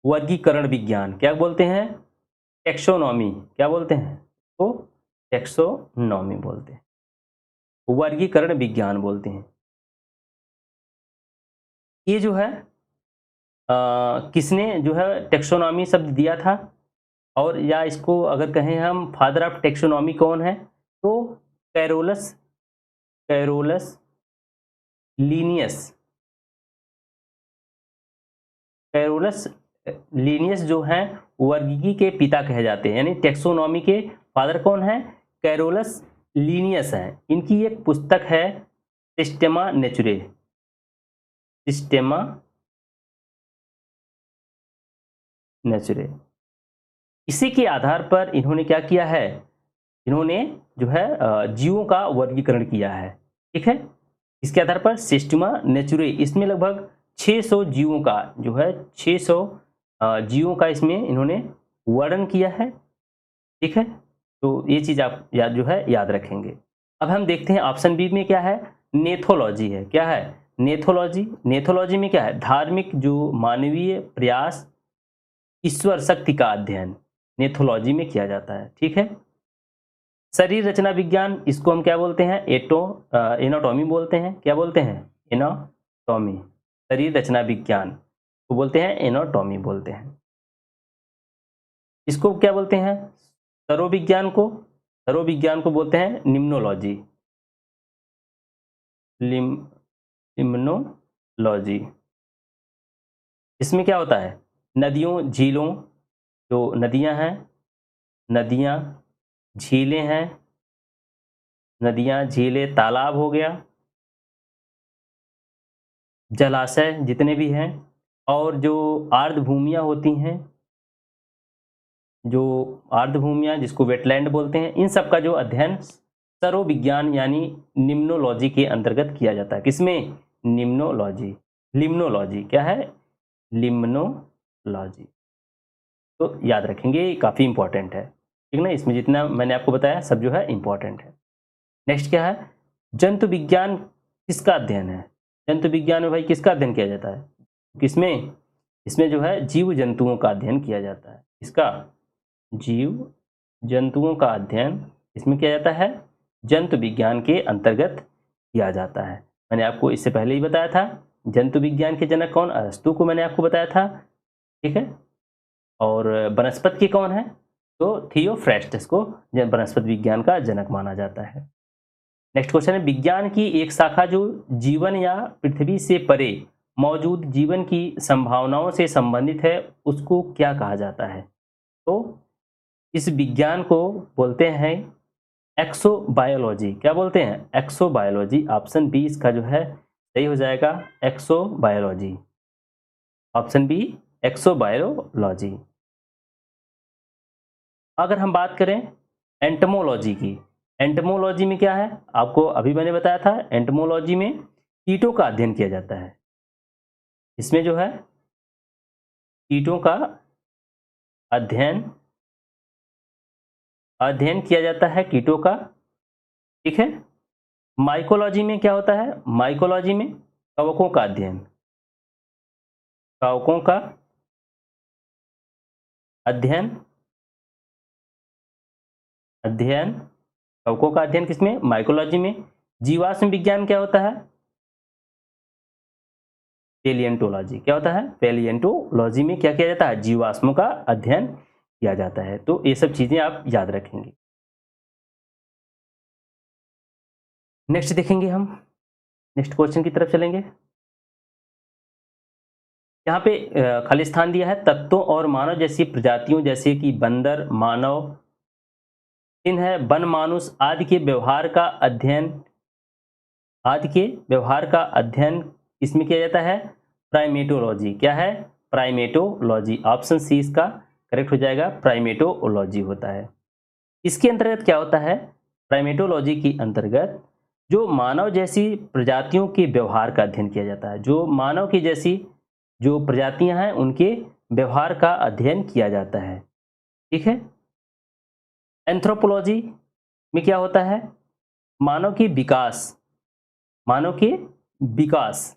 वर्गीकरण विज्ञान। क्या बोलते हैं, टेक्सोनॉमी। क्या बोलते हैं, तो टेक्सोनॉमी बोलते हैं, वर्गीकरण विज्ञान बोलते हैं। ये जो है किसने जो है टेक्सोनॉमी शब्द दिया था, और या इसको अगर कहें हम फादर ऑफ टेक्सोनॉमी कौन है, तो Carolus, Carolus Linnaeus, Carolus Linnaeus जो हैं वर्गीकी के पिता कहे जाते हैं, यानी टेक्सोनॉमी के फादर कौन है, कैरोलस लीनियस हैं। इनकी एक पुस्तक है सिस्टेमा नेचुरे, सिस्टेमा नेचुरे। इसी के आधार पर इन्होंने क्या किया है, इन्होंने जो है जीवों का वर्गीकरण किया है। ठीक है, इसके आधार पर सिस्टेमा नेचुरे, इसमें लगभग 600 जीवों का जो है, 600 जीवों का इसमें इन्होंने वर्णन किया है। ठीक है, तो ये चीज आप जो है याद रखेंगे। अब हम देखते हैं ऑप्शन बी में क्या है, नेथोलॉजी है। क्या है, नेथोलॉजी। नेथोलॉजी में क्या है, धार्मिक जो मानवीय प्रयास, ईश्वर शक्ति का अध्ययन नेथोलॉजी में किया जाता है। ठीक है, शरीर रचना विज्ञान, इसको हम क्या बोलते हैं, एनाटॉमी बोलते हैं। क्या बोलते हैं, एनाटॉमी। शरीर रचना विज्ञान को बोलते हैं एनाटॉमी बोलते हैं। इसको क्या बोलते हैं, सरोविज्ञान को बोलते हैं निम्नोलॉजी, लिम्नोलॉजी। इसमें क्या होता है, नदियों झीलों, जो नदियां हैं, नदियां झीलें हैं, नदियां झीलें तालाब हो गया, जलाशय जितने भी हैं, और जो आर्द्र भूमियां होती हैं, जो आर्द्र भूमियां जिसको वेटलैंड बोलते हैं, इन सब का जो अध्ययन सरोविज्ञान यानी निम्नोलॉजी के अंतर्गत किया जाता है। किसमें? निम्नोलॉजी। लिम्नोलॉजी क्या है? लिम्नोलॉजी। तो याद रखेंगे, ये काफ़ी इंपॉर्टेंट है, ठीक ना। इसमें जितना मैंने आपको बताया सब जो है इंपॉर्टेंट है। नेक्स्ट क्या है? जंतु विज्ञान किसका अध्ययन है? जंतु विज्ञान में भाई किसका अध्ययन किया जाता है? किसमें? इसमें जो है जीव जंतुओं का अध्ययन किया जाता है। इसका जीव जंतुओं का अध्ययन इसमें किया जाता है, जंतु विज्ञान के अंतर्गत किया जाता है। मैंने आपको इससे पहले ही बताया था, जंतु विज्ञान के जनक कौन? अरस्तु को मैंने आपको बताया था, ठीक है। और वनस्पति के कौन है? तो थियोफ्रेस्टस को वनस्पति विज्ञान का जनक माना जाता है। नेक्स्ट क्वेश्चन है, विज्ञान की एक शाखा जो जीवन या पृथ्वी से परे मौजूद जीवन की संभावनाओं से संबंधित है, उसको क्या कहा जाता है? तो इस विज्ञान को बोलते हैं एक्सोबायोलॉजी। क्या बोलते हैं? एक्सोबायोलॉजी। ऑप्शन बी इसका जो है सही हो जाएगा, एक्सोबायोलॉजी। Option B exobiology. अगर हम बात करें एंटमोलॉजी की, एंटमोलॉजी में क्या है? आपको अभी मैंने बताया था, एंटमोलॉजी में कीटों का अध्ययन किया जाता है। इसमें जो है कीटों का अध्ययन अध्ययन किया जाता है, कीटों का, ठीक है। माइकोलॉजी में क्या होता है? माइकोलॉजी में कवकों का अध्ययन, कवकों का अध्ययन, अध्ययन कवकों का अध्ययन किसमें? माइकोलॉजी में। जीवाश्म विज्ञान क्या होता है? पेलियंटोलॉजी। क्या होता है? पेलियंटोलॉजी में क्या किया जाता है? जीवाश्मों का अध्ययन किया जाता है। तो ये सब चीजें आप याद रखेंगे। नेक्स्ट देखेंगे हम, नेक्स्ट क्वेश्चन की तरफ चलेंगे। यहाँ पे खाली स्थान दिया है, तत्वों और मानव जैसी प्रजातियों जैसे कि बंदर, मानव, है वन मानुष आदि के व्यवहार का अध्ययन, आदि के व्यवहार का अध्ययन इसमें किया जाता है प्राइमेटोलॉजी। क्या है? प्राइमेटोलॉजी। ऑप्शन सी इसका करेक्ट हो जाएगा, प्राइमेटोलॉजी होता है। इसके अंतर्गत क्या होता है? प्राइमेटोलॉजी के अंतर्गत जो मानव जैसी प्रजातियों के व्यवहार का अध्ययन किया जाता है, जो मानव की जैसी जो प्रजातियां हैं उनके व्यवहार का अध्ययन किया जाता है, ठीक है। एंथ्रोपोलॉजी में क्या होता है? मानव के विकास, मानव के विकास।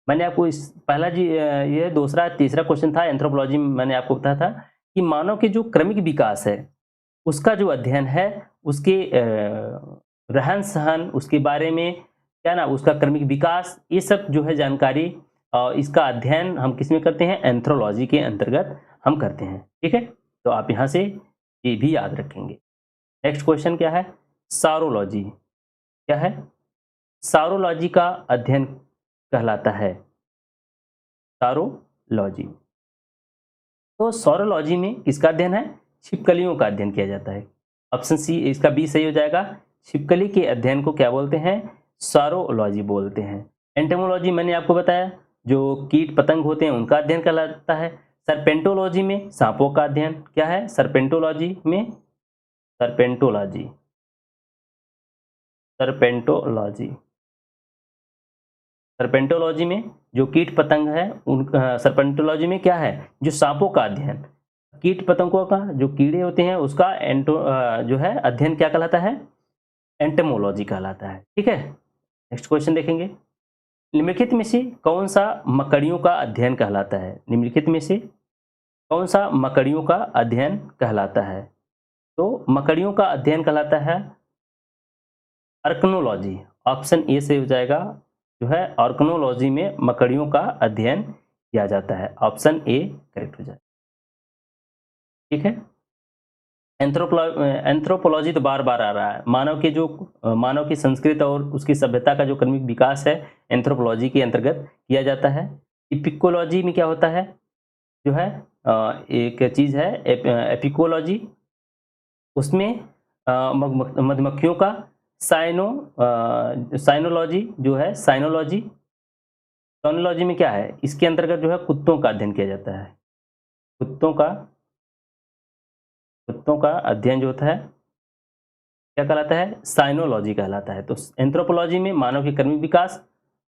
मैंने आपको इस पहला जी ये दूसरा तीसरा क्वेश्चन था एंथ्रोपोलॉजी में, मैंने आपको बताया था कि मानव के जो क्रमिक विकास है उसका जो अध्ययन है, उसके रहन सहन, उसके बारे में क्या ना, उसका क्रमिक विकास, ये सब जो है जानकारी, इसका अध्ययन हम किस में करते हैं? एंथ्रोलॉजी के अंतर्गत हम करते हैं, ठीक है। तो आप यहाँ से ये भी याद रखेंगे। नेक्स्ट क्वेश्चन क्या है? सारोलॉजी। क्या है? सारोलॉजी का अध्ययन कहलाता है सारोलॉजी। तो सारोलॉजी में किसका अध्ययन है? छिपकलियों का अध्ययन किया जाता है। ऑप्शन सी इसका बी सही हो जाएगा। छिपकली के अध्ययन को क्या बोलते हैं? सारोलॉजी बोलते हैं। एंटोमोलॉजी मैंने आपको बताया, जो कीट पतंग होते हैं उनका अध्ययन कहलाता है। सर्पेंटोलॉजी में सांपों का अध्ययन। क्या है? सर्पेंटोलॉजी में, सर्पेंटोलॉजी, सर्पेंटोलॉजी, सर्पेंटोलॉजी में जो कीट पतंग है उन सर्पेंटोलॉजी में क्या है? जो सांपों का अध्ययन, कीट पतंगों का जो कीड़े होते हैं उसका जो है अध्ययन क्या कहलाता है? एंटोमोलॉजी कहलाता है, ठीक है। नेक्स्ट क्वेश्चन देखेंगे, निम्नलिखित में से कौन सा मकड़ियों का अध्ययन कहलाता है? निम्नलिखित में से कौन सा मकड़ियों का अध्ययन कहलाता है? तो मकड़ियों का अध्ययन कहलाता है अर्कनोलॉजी। ऑप्शन ए से हो जाएगा, जो है ऑर्गनोलॉजी में मकड़ियों का अध्ययन किया जाता है। ऑप्शन ए करेक्ट हो जाए, ठीक है। एंथ्रोपोलॉजी तो बार बार आ रहा है। मानव के जो मानव की संस्कृति और उसकी सभ्यता का जो क्रमिक विकास है एंथ्रोपोलॉजी के अंतर्गत किया जाता है। इपिकोलॉजी में क्या होता है, जो है एक चीज़ है एपिकोलॉजी, उसमें मधुमक्खियों का साइनोलॉजी जो है, साइनोलॉजी, सोनोलॉजी में क्या है, इसके अंतर्गत जो है कुत्तों का अध्ययन किया जाता है। कुत्तों का अध्ययन जो होता है क्या कहलाता है, साइनोलॉजी कहलाता है। तो एंथ्रोपोलॉजी में मानव के कर्मी विकास,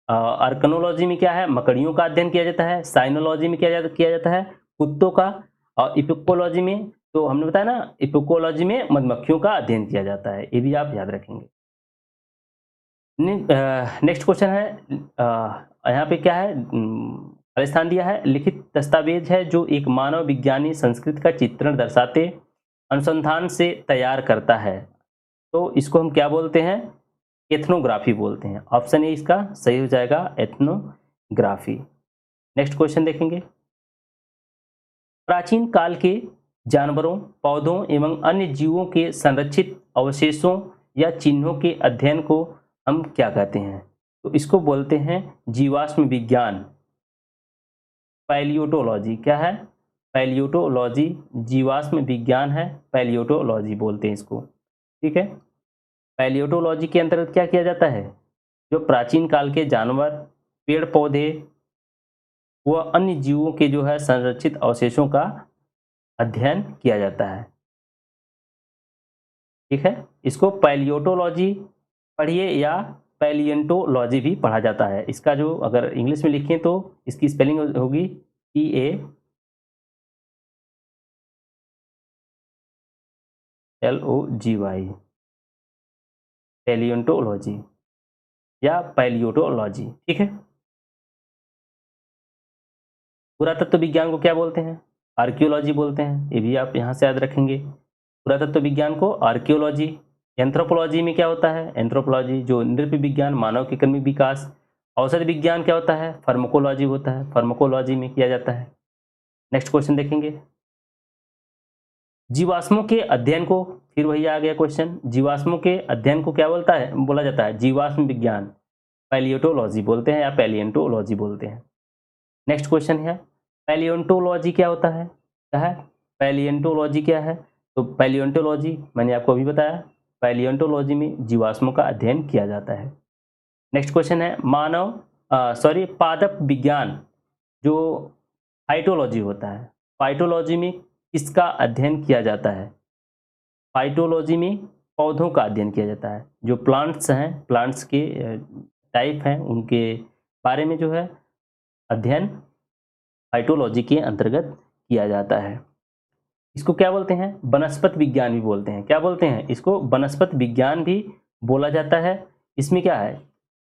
आर्कनोलॉजी में क्या है, मकड़ियों का अध्ययन किया जाता है, साइनोलॉजी में किया जाता है कुत्तों का, और इपिकोलॉजी में तो हमने बताया ना, इपिकोलॉजी में मधुमक्खियों का अध्ययन किया जाता है। ये भी आप याद रखेंगे। नेक्स्ट क्वेश्चन है, यहाँ पे क्या है, खाली स्थान दिया है, लिखित दस्तावेज है जो एक मानव विज्ञानी संस्कृति का चित्रण दर्शाते अनुसंधान से तैयार करता है, तो इसको हम क्या बोलते हैं, एथनोग्राफी बोलते हैं। ऑप्शन ए इसका सही हो जाएगा, एथनोग्राफी। नेक्स्ट क्वेश्चन देखेंगे, प्राचीन काल के जानवरों, पौधों एवं अन्य जीवों के संरक्षित अवशेषों या चिन्हों के अध्ययन को हम क्या कहते हैं, तो इसको बोलते हैं जीवाश्म विज्ञान, पैलियोटोलॉजी। क्या है, पैलियोटोलॉजी, जीवाश्म विज्ञान है, पैलियोटोलॉजी बोलते हैं इसको। ठीक है, पैलियोटोलॉजी के अंतर्गत क्या किया जाता है, जो प्राचीन काल के जानवर, पेड़ पौधे व अन्य जीवों के जो है संरक्षित अवशेषों का अध्ययन किया जाता है। ठीक है, इसको पैलियोटोलॉजी पढ़िए या पैलियंटोलॉजी भी पढ़ा जाता है। इसका जो अगर इंग्लिश में लिखें तो इसकी स्पेलिंग होगी PALOGY, पैलियंटोलॉजी या पैलियोटोलॉजी। ठीक है, पुरातत्व विज्ञान को क्या बोलते हैं, आर्कियोलॉजी बोलते हैं। ये भी आप यहाँ से याद रखेंगे, पुरातत्व विज्ञान को आर्कियोलॉजी। एंथ्रोपोलॉजी में क्या होता है, एंथ्रोपोलॉजी जो नृत्य विज्ञान, मानव के कर्मी विकास। औषध विज्ञान क्या होता है, फार्माकोलॉजी होता है, फार्माकोलॉजी में किया जाता है। नेक्स्ट क्वेश्चन देखेंगे, जीवाश्मों के अध्ययन को, फिर वही आ गया क्वेश्चन, जीवाश्मों के अध्ययन को क्या बोला जाता है, जीवाश्म विज्ञान, पैलियोटोलॉजी बोलते हैं या पैलियंटोलॉजी बोलते हैं। नेक्स्ट क्वेश्चन है, पैलियोंटोलॉजी क्या होता है, क्या है, पैलियंटोलॉजी क्या है, तो पैलियोंटोलॉजी मैंने आपको अभी बताया, पैलियोंटोलॉजी में जीवाश्मों का अध्ययन किया जाता है। नेक्स्ट क्वेश्चन है, पादप विज्ञान जो फाइटोलॉजी होता है, फाइटोलॉजी में किसका अध्ययन किया जाता है, फाइटोलॉजी में पौधों का अध्ययन किया जाता है। जो प्लांट्स हैं, प्लांट्स के टाइप हैं, उनके बारे में जो है अध्ययन फाइटोलॉजी के अंतर्गत किया जाता है। इसको क्या बोलते हैं, वनस्पति विज्ञान भी बोलते हैं। क्या बोलते हैं इसको, वनस्पति विज्ञान भी बोला जाता है। इसमें क्या है,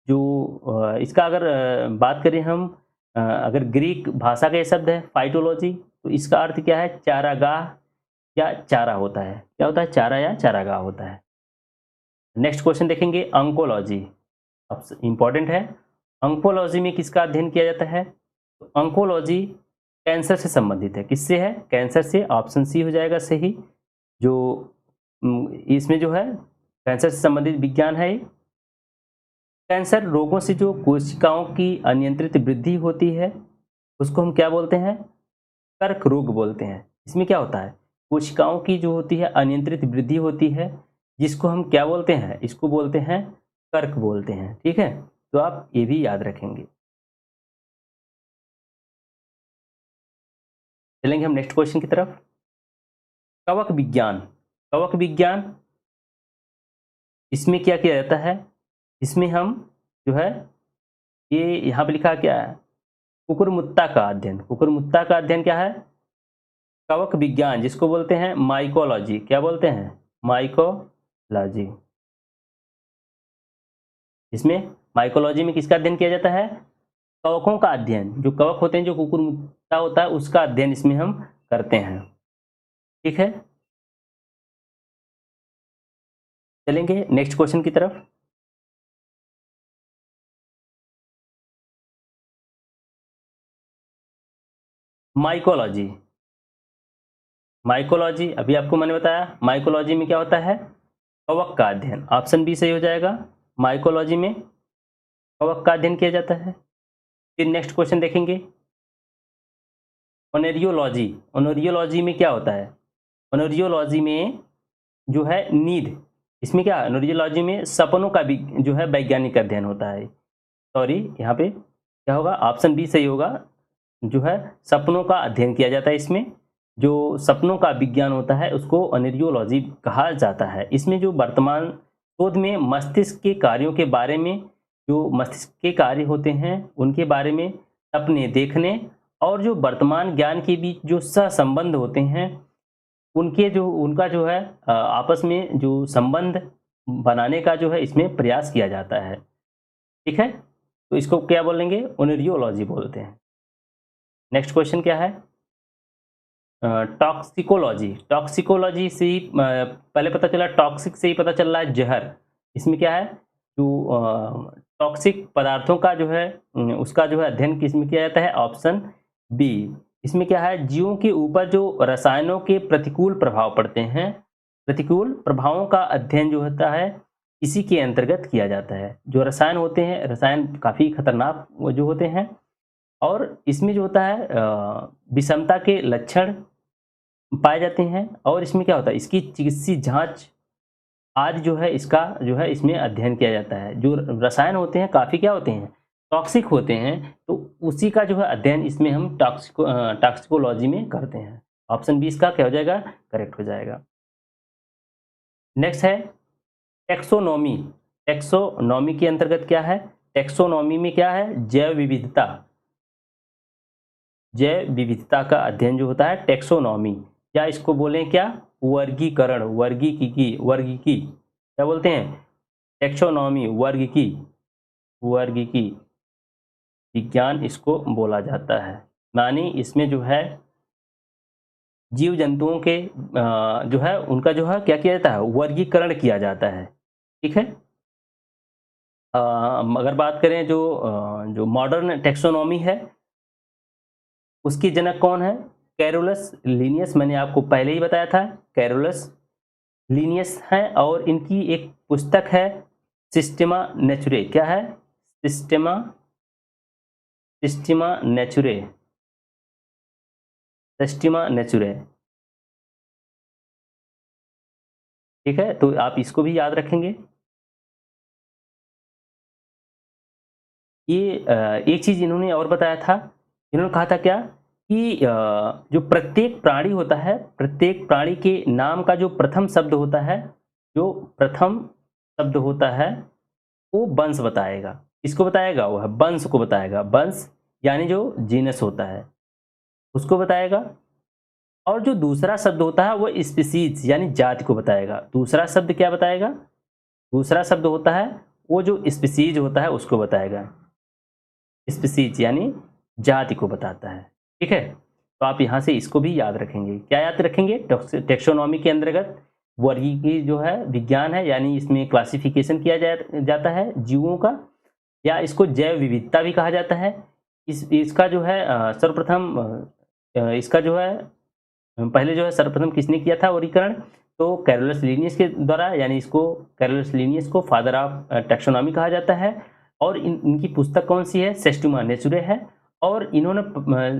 जो इसका अगर बात करें हम, अगर ग्रीक भाषा का ये शब्द है फाइटोलॉजी, तो इसका अर्थ क्या है, चारागाह या चारा होता है। क्या होता है, चारा या चारागाह होता है। नेक्स्ट क्वेश्चन देखेंगे, अंकोलॉजी, अब इंपॉर्टेंट है। अंकोलॉजी में किसका अध्ययन किया जाता है, तो अंकोलॉजी कैंसर से संबंधित है। किससे है, कैंसर से, ऑप्शन सी हो जाएगा सही। जो इसमें जो है कैंसर से संबंधित विज्ञान है। कैंसर रोगों से जो कोशिकाओं की अनियंत्रित वृद्धि होती है उसको हम क्या बोलते हैं, कर्क रोग बोलते हैं। इसमें क्या होता है, कोशिकाओं की जो होती है अनियंत्रित वृद्धि होती है, जिसको हम क्या बोलते हैं, इसको बोलते हैं कर्क बोलते हैं। ठीक है, तो आप ये भी याद रखेंगे। चलेंगे हम नेक्स्ट क्वेश्चन की तरफ, कवक विज्ञान। कवक विज्ञान, इसमें क्या किया जाता है, इसमें हम जो है, ये यहाँ पे लिखा क्या है, कुकुरमुत्ता का अध्ययन। कुकुरमुत्ता का अध्ययन क्या है, कवक विज्ञान, जिसको बोलते हैं माइकोलॉजी। क्या बोलते हैं, माइकोलॉजी। इसमें माइकोलॉजी में किसका अध्ययन किया जाता है, कवकों का अध्ययन। जो कवक होते हैं, जो कुकुरमुत्ता होता है, उसका अध्ययन इसमें हम करते हैं। ठीक है, चलेंगे नेक्स्ट क्वेश्चन की तरफ। माइकोलॉजी, माइकोलॉजी अभी आपको मैंने बताया, माइकोलॉजी में क्या होता है, कवक का अध्ययन। ऑप्शन बी सही हो जाएगा, माइकोलॉजी में कवक का अध्ययन किया जाता है। फिर नेक्स्ट क्वेश्चन देखेंगे, ओनोरियोलॉजी। ओनोरियोलॉजी में क्या होता है? ओनोरियोलॉजी में जो है नीड, इसमें क्या, ओनोरियोलॉजी में सपनों का भी जो है वैज्ञानिक अध्ययन होता है। सॉरी, यहाँ पे क्या होगा, ऑप्शन बी सही होगा, जो है सपनों का अध्ययन किया जाता है इसमें। जो सपनों का विज्ञान होता है उसको ओनोरियोलॉजी कहा जाता है। इसमें जो वर्तमान शोध में मस्तिष्क के कार्यों के बारे में, जो मस्तिष्क के कार्य होते हैं उनके बारे में सपने देखने, और जो वर्तमान ज्ञान के बीच जो सहसंबंध होते हैं उनका जो है आपस में जो संबंध बनाने का जो है इसमें प्रयास किया जाता है। ठीक है, तो इसको क्या बोलेंगे, ओनोरियोलॉजी बोलते हैं। नेक्स्ट क्वेश्चन क्या है, टॉक्सिकोलॉजी। टॉक्सिकोलॉजी से ही पहले पता चला, टॉक्सिक से ही पता चल रहा है जहर। इसमें क्या है, जो टॉक्सिक पदार्थों का जो है उसका जो है अध्ययन किसमें किया जाता है, ऑप्शन बी। इसमें क्या है, जीवों के ऊपर जो रसायनों के प्रतिकूल प्रभाव पड़ते हैं, प्रतिकूल प्रभावों का अध्ययन जो होता है इसी के अंतर्गत किया जाता है। जो रसायन होते हैं, रसायन काफ़ी खतरनाक जो होते हैं, और इसमें जो होता है विषमता के लक्षण पाए जाते हैं, और इसमें क्या होता है, इसकी चिकित्सीय जांच आज जो है इसका जो है इसमें अध्ययन किया जाता है। जो रसायन होते हैं काफ़ी क्या होते हैं, टॉक्सिक होते हैं, तो उसी का जो है अध्ययन इसमें हम टॉक्सिकोलॉजी में करते हैं। ऑप्शन बी इसका क्या हो जाएगा, करेक्ट हो जाएगा। नेक्स्ट है टेक्सोनॉमी। टेक्सोनॉमी के अंतर्गत क्या है, टेक्सोनॉमी में क्या है, जैव विविधता। जैव विविधता का अध्ययन जो होता है टेक्सोनॉमी, या इसको बोलें क्या, वर्गीकरण, वर्गीकी क्या बोलते हैं, टेक्सोनॉमी, वर्गीकी विज्ञान इसको बोला जाता है। मानी इसमें जो है जीव जंतुओं के जो है उनका जो है क्या किया जाता है, वर्गीकरण किया जाता है। ठीक है, अगर बात करें जो मॉडर्न टेक्सोनॉमी है उसकी जनक कौन है, कैरोलस लिनियस। मैंने आपको पहले ही बताया था, कैरोलस लिनियस है, और इनकी एक पुस्तक है सिस्टेमा नेचुरे। क्या है, सिस्टेमा नेचुरे, सिस्टेमा नेचुरे। ठीक है, तो आप इसको भी याद रखेंगे। ये एक चीज इन्होंने और बताया था, इन्होंने कहा था क्या कि जो प्रत्येक प्राणी होता है, प्रत्येक प्राणी के नाम का जो प्रथम शब्द होता है, जो प्रथम शब्द होता है वो वंश बताएगा। किसको बताएगा, वो है वंश को बताएगा। वंश यानी जो जीनस होता है उसको बताएगा, और जो दूसरा शब्द होता है वो स्पीसीज यानी जाति को बताएगा। दूसरा शब्द क्या बताएगा, दूसरा शब्द होता है वो जो स्पीसीज होता है उसको बताएगा। स्पीसीज यानी जाति को बताता है। ठीक है, तो आप यहाँ से इसको भी याद रखेंगे। क्या याद रखेंगे, टेक्सोनॉमी के अंतर्गत वर्गीकी जो है विज्ञान है, यानी इसमें क्लासिफिकेशन किया जाता है जीवों का, या इसको जैव विविधता भी कहा जाता है। इसका जो है सर्वप्रथम इसका जो है पहले जो है सर्वप्रथम किसने किया था वर्गीकरण, तो कैरोलस लिनियस के द्वारा, यानी इसको कैरोलस लिनियस को फादर ऑफ टेक्सोनॉमी कहा जाता है। और इनकी पुस्तक कौन सी है, सिस्टेमा नेचुरे है। और इन्होंने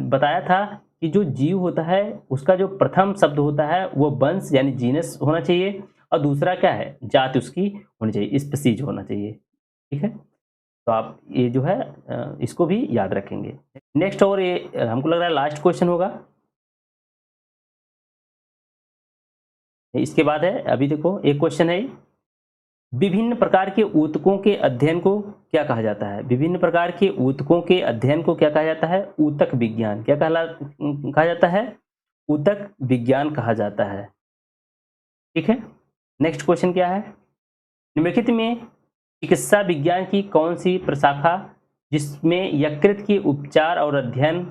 बताया था कि जो जीव होता है उसका जो प्रथम शब्द होता है वो वंश यानी जीनस होना चाहिए, और दूसरा क्या है, जाति उसकी होनी चाहिए, स्पीसीज होना चाहिए। ठीक है, तो आप ये जो है इसको भी याद रखेंगे। नेक्स्ट, और ये हमको लग रहा है लास्ट क्वेश्चन होगा, इसके बाद है। अभी देखो एक क्वेश्चन है, विभिन्न प्रकार के ऊतकों के अध्ययन को क्या कहा जाता है, विभिन्न प्रकार के ऊतकों के अध्ययन को क्या कहा जाता है, ऊतक विज्ञान। क्या कहा जाता है, ऊतक विज्ञान कहा जाता है। ठीक है, नेक्स्ट क्वेश्चन क्या है, निम्नलिखित में चिकित्सा विज्ञान की कौन सी प्रशाखा जिसमें यकृत के उपचार और अध्ययन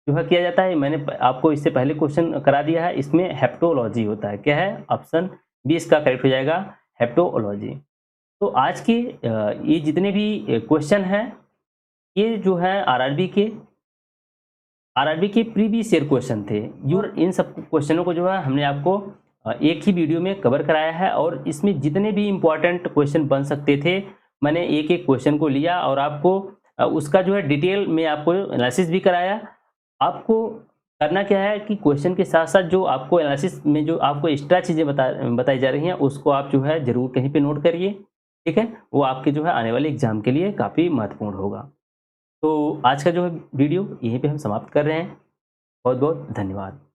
जो है किया जाता है। मैंने आपको इससे पहले क्वेश्चन करा दिया है, इसमें हेप्टोलॉजी होता है। क्या है, ऑप्शन बी इसका करेक्ट हो जाएगा, हेप्टोलॉजी। तो आज के ये जितने भी क्वेश्चन हैं ये जो है आरआरबी के प्रीवियस ईयर क्वेश्चन थे। इन सब क्वेश्चनों को जो है हमने आपको एक ही वीडियो में कवर कराया है, और इसमें जितने भी इम्पोर्टेंट क्वेश्चन बन सकते थे मैंने एक एक क्वेश्चन को लिया और आपको उसका जो है डिटेल में आपको एनालिसिस भी कराया। आपको करना क्या है कि क्वेश्चन के साथ-साथ जो आपको एनालिसिस में जो आपको एक्स्ट्रा चीज़ें बताई जा रही हैं, उसको आप जो है ज़रूर कहीं पे नोट करिए, ठीक है? वो आपके जो है आने वाले एग्ज़ाम के लिए काफ़ी महत्वपूर्ण होगा। तो आज का जो है वीडियो यहीं पे हम समाप्त कर रहे हैं। बहुत-बहुत धन्यवाद।